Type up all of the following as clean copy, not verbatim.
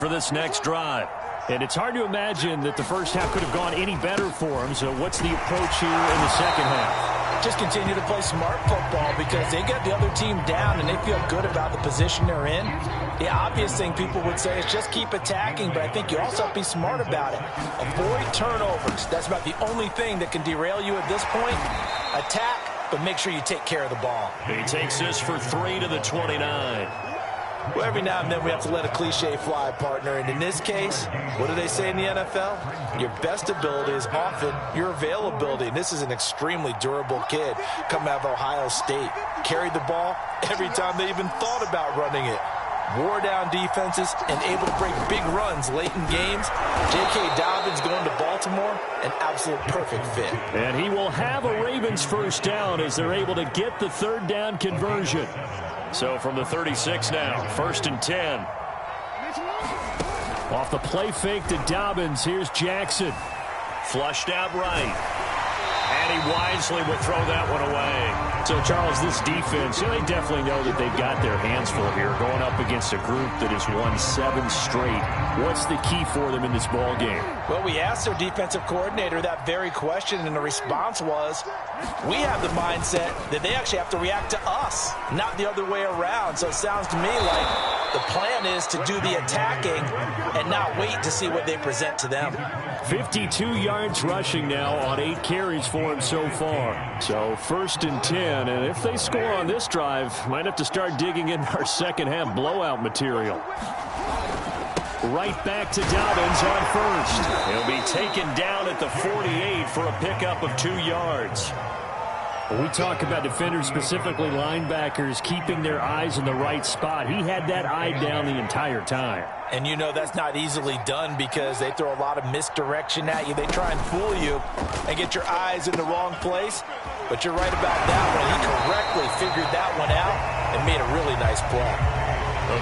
for this next drive. And it's hard to imagine that the first half could have gone any better for him. So what's the approach here in the second half? Just continue to play smart football because they get the other team down and they feel good about the position they're in. The obvious thing people would say is just keep attacking, but I think you also have to be smart about it. Avoid turnovers. That's about the only thing that can derail you at this point. Attack, but make sure you take care of the ball. He takes this for 3 to the 29. Well, every now and then we have to let a cliche fly, partner. And in this case, what do they say in the NFL? Your best ability is often your availability. And this is an extremely durable kid coming out of Ohio State. Carried the ball every time they even thought about running it. Wore down defenses and able to break big runs late in games. J.K. Dobbins going to Baltimore, an absolute perfect fit. And he will have a Ravens first down as they're able to get the third down conversion. So from the 36 now, 1st and 10. Off the play fake to Dobbins, here's Jackson. Flushed out right. And he wisely will throw that one away. So, Charles, this defense, they definitely know that they've got their hands full here going up against a group that has won 7 straight. What's the key for them in this ball game? Well, we asked their defensive coordinator that very question, and the response was, we have the mindset that they actually have to react to us, not the other way around. So it sounds to me like the plan is to do the attacking and not wait to see what they present to them. 52 yards rushing now on 8 carries for him so far. So 1st and 10, and if they score on this drive, might have to start digging in our second half blowout material. Right back to Dobbins on 1st. He'll be taken down at the 48 for a pickup of 2 yards. When we talk about defenders, specifically linebackers, keeping their eyes in the right spot, he had that eye down the entire time. And you know that's not easily done because they throw a lot of misdirection at you. They try and fool you and get your eyes in the wrong place. But you're right about that one. He correctly figured that one out and made a really nice play.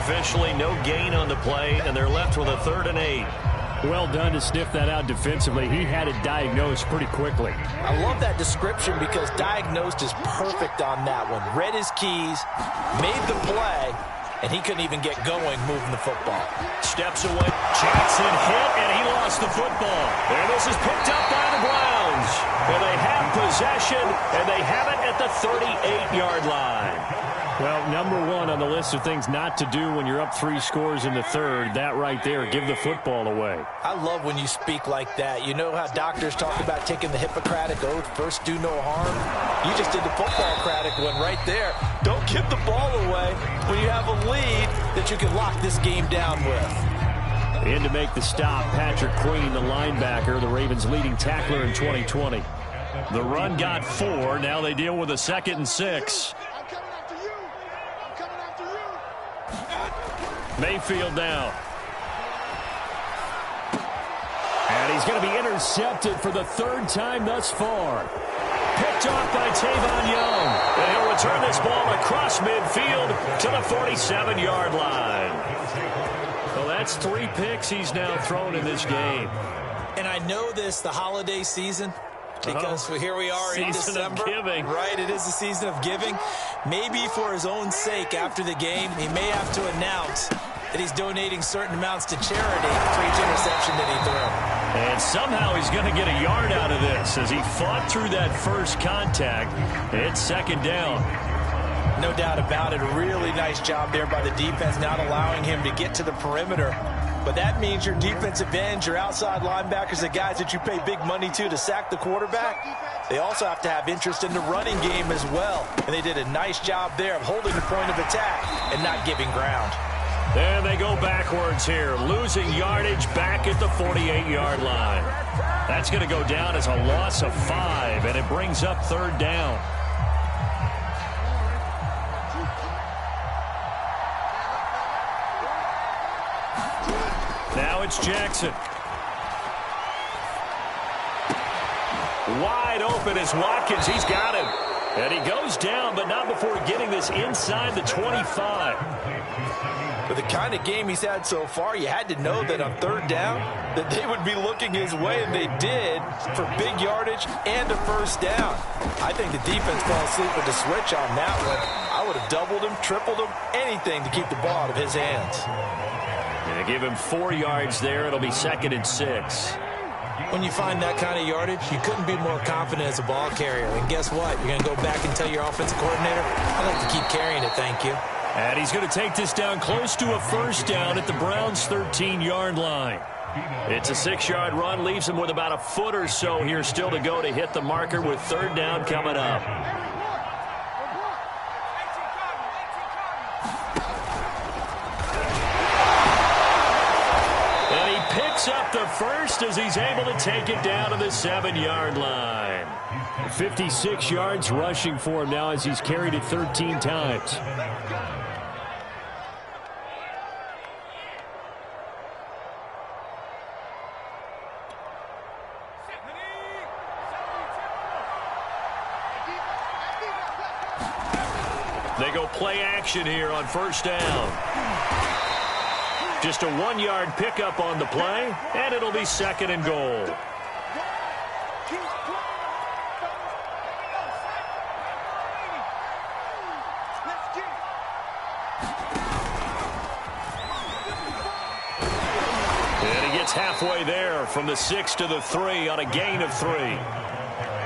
Officially no gain on the play, and they're left with a 3rd and 8. Well done to sniff that out defensively. He had it diagnosed pretty quickly. I love that description because diagnosed is perfect on that one. Read his keys, made the play, and he couldn't even get going moving the football. Steps away. Jackson hit, and he lost the football. And this is picked up by the Browns. Well, they have possession, and they have it at the 38-yard line. Well, number 1 on the list of things not to do when you're up 3 scores in the 3rd, that right there, give the football away. I love when you speak like that. You know how doctors talk about taking the Hippocratic Oath, first do no harm? You just did the football-cratic one right there. Don't give the ball away when you have a lead that you can lock this game down with. In to make the stop, Patrick Queen, the linebacker, the Ravens' leading tackler in 2020. The run got 4. Now they deal with a 2nd and 6. Mayfield now. And he's going to be intercepted for the 3rd time thus far. Picked off by Tavon Young. And he'll return this ball across midfield to the 47-yard line. Well, that's 3 picks he's now thrown in this game. And I know this, the holiday season, because here we are in December. Season of giving. Right, it is the season of giving. Maybe for his own sake after the game, he may have to announce that he's donating certain amounts to charity for each interception that he threw. And somehow he's going to get a yard out of this as he fought through that first contact. It's 2nd down. No doubt about it. A really nice job there by the defense, not allowing him to get to the perimeter. But that means your defensive ends, your outside linebackers, the guys that you pay big money to sack the quarterback, they also have to have interest in the running game as well. And they did a nice job there of holding the point of attack and not giving ground. There they go backwards here, losing yardage back at the 48-yard line. That's going to go down as a loss of 5, and it brings up 3rd down. Now it's Jackson. Wide open is Watkins. He's got him. And he goes down, but not before getting this inside the 25. With the kind of game he's had so far, you had to know that on 3rd down that they would be looking his way, and they did, for big yardage and a 1st down. I think the defense fell asleep with the switch on that one. I would have doubled him, tripled him, anything to keep the ball out of his hands. They give him 4 yards there. It'll be 2nd and 6. When you find that kind of yardage, you couldn't be more confident as a ball carrier. And guess what? You're going to go back and tell your offensive coordinator, I'd like to keep carrying it, thank you. And he's going to take this down close to a first down at the Browns' 13-yard line. It's a 6-yard run, leaves him with about a foot or so here still to go to hit the marker with 3rd down coming up. And he picks up the first as he's able to take it down to the 7-yard line. 56 yards rushing for him now as he's carried it 13 times. They go play action here on 1st down. Just a 1-yard pickup on the play, and it'll be 2nd and goal. And he gets halfway there from the 6 to the 3 on a gain of 3.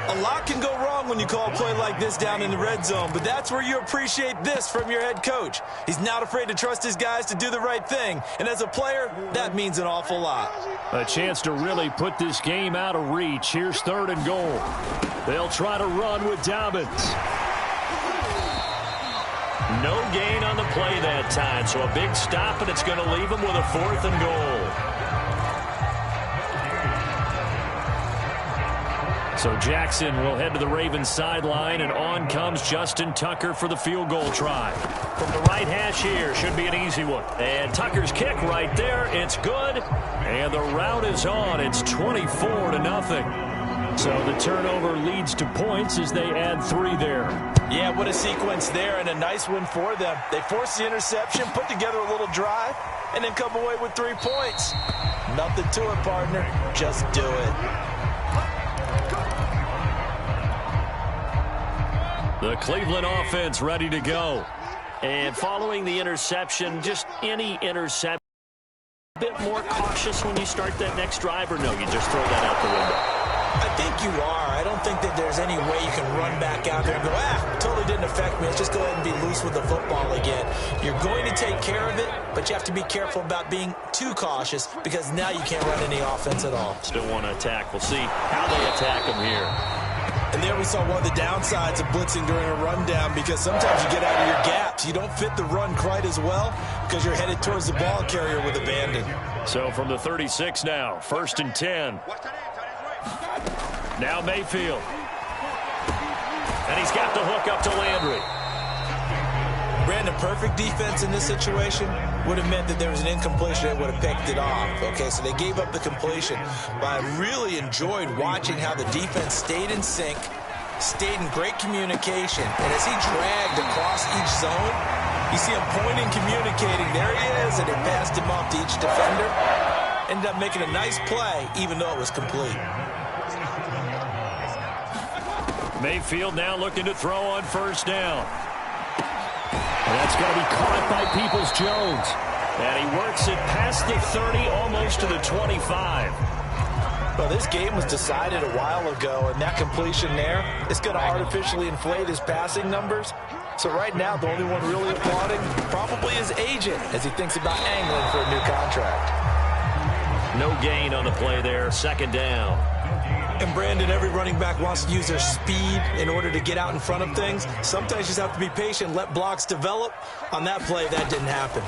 A lot can go wrong when you call a play like this down in the red zone, but that's where you appreciate this from your head coach. He's not afraid to trust his guys to do the right thing, and as a player, that means an awful lot. A chance to really put this game out of reach. Here's 3rd and goal. They'll try to run with Dobbins. No gain on the play that time, so a big stop, and it's going to leave him with a 4th and goal. So Jackson will head to the Ravens sideline, and on comes Justin Tucker for the field goal try. From the right hash here, should be an easy one. And Tucker's kick right there, it's good. And the route is on. It's 24-0. So the turnover leads to points as they add 3 there. Yeah, what a sequence there, and a nice one for them. They force the interception, put together a little drive, and then come away with 3 points. Nothing to it, partner. Just do it. The Cleveland offense ready to go. And following the interception, just any interception, a bit more cautious when you start that next drive, or no, you just throw that out the window? I think you are. I don't think that there's any way you can run back out there and go, totally didn't affect me. Let's just go ahead and be loose with the football again. You're going to take care of it, but you have to be careful about being too cautious because now you can't run any offense at all. Still want to attack. We'll see how they attack them here. And there we saw one of the downsides of blitzing during a rundown because sometimes you get out of your gaps. You don't fit the run quite as well because you're headed towards the ball carrier with abandon. So from the 36 now, 1st and 10. Now Mayfield. And he's got the hook up to Landry. Brandon, perfect defense in this situation would have meant that there was an incompletion that would have picked it off. Okay, so they gave up the completion. But I really enjoyed watching how the defense stayed in sync, stayed in great communication. And as he dragged across each zone, you see him pointing, communicating. There he is, and he passed him off to each defender. Ended up making a nice play, even though it was complete. Mayfield now looking to throw on 1st down. That's going to be caught by Peoples-Jones. And he works it past the 30, almost to the 25. Well, this game was decided a while ago, and that completion there is going to artificially inflate his passing numbers. So right now, the only one really applauding probably his agent as he thinks about angling for a new contract. No gain on the play there, 2nd down. And Brandon, every running back wants to use their speed in order to get out in front of things. Sometimes you just have to be patient, let blocks develop. On that play, that didn't happen.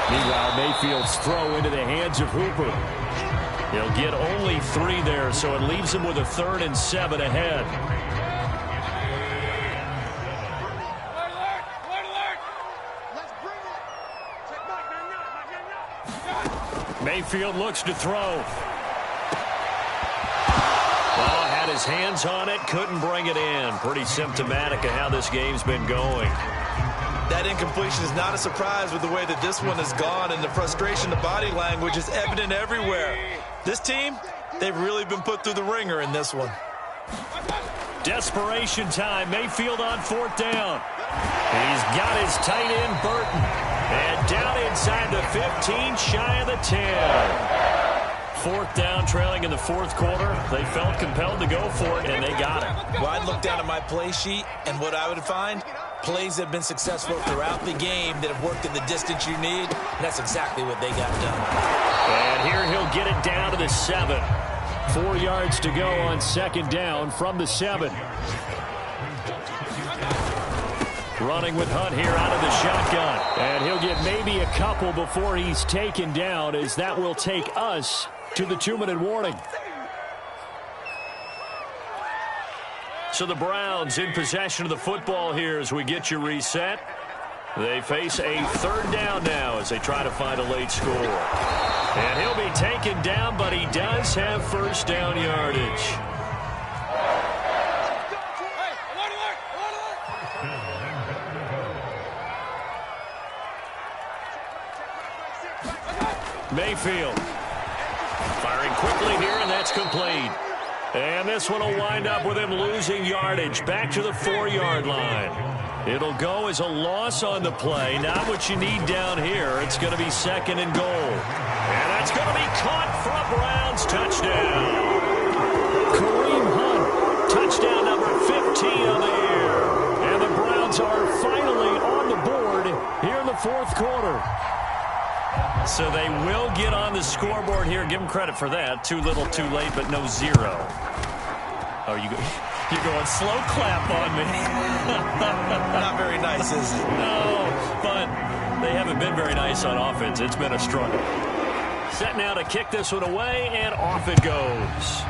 Meanwhile, Mayfield's throw into the hands of Hooper. He'll get only 3 there, so it leaves him with a 3rd and 7 ahead. Mayfield looks to throw. Well, had his hands on it, couldn't bring it in. Pretty symptomatic of how this game's been going. That incompletion is not a surprise with the way that this one has gone, and the frustration, the body language is evident everywhere. This team, they've really been put through the ringer in this one. Desperation time. Mayfield on 4th down. He's got his tight end, Burton. And down inside the 15, shy of the 10. Fourth down, trailing in the fourth quarter. They felt compelled to go for it, and they got it. Well, I'd look down at my play sheet, and what I would find, plays that have been successful throughout the game that have worked in the distance you need, and that's exactly what they got done. And here he'll get it down to the 7. 4 yards to go on second down from the 7. Running with Hunt here out of the shotgun. And he'll get maybe a couple before he's taken down, as that will take us to the 2-minute warning. So the Browns in possession of the football here as we get you reset. They face a third down now as they try to find a late score. And he'll be taken down, but he does have first down yardage. Mayfield firing quickly here, and that's complete. And this one will wind up with him losing yardage back to the 4-yard line. It'll go as a loss on the play. Not what you need down here. It's going to be second and goal. And that's going to be caught for a Browns touchdown. Kareem Hunt, touchdown number 15 on the year. And the Browns are finally on the board here in the fourth quarter. So they will get on the scoreboard here. Give them credit for that. Too little, too late, but no 0. Oh, you're going slow clap on me. Not very nice, is it? No, but they haven't been very nice on offense. It's been a struggle. Set now to kick this one away, and off it goes.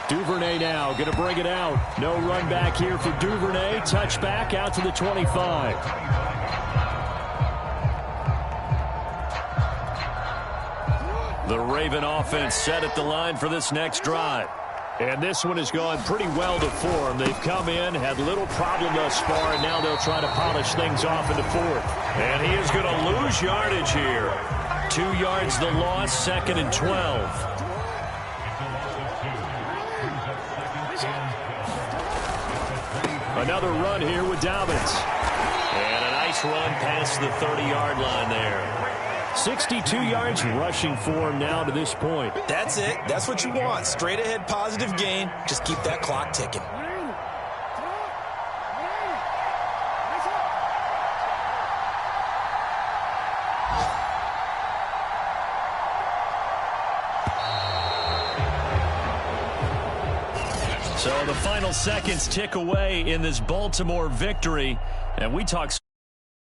Duvernay now going to bring it out. No run back here for Duvernay. Touchback out to the 25. The Raven offense set at the line for this next drive. And this one has gone pretty well to form. They've come in, had little problem thus far, and now they'll try to polish things off in the fourth. And he is going to lose yardage here. 2 yards the loss, second and 12. Another run here with Dobbins. And a nice run past the 30-yard line there. 62 yards rushing for him now to this point. That's it. That's what you want. Straight ahead positive gain. Just keep that clock ticking. So the final seconds tick away in this Baltimore victory. And we talk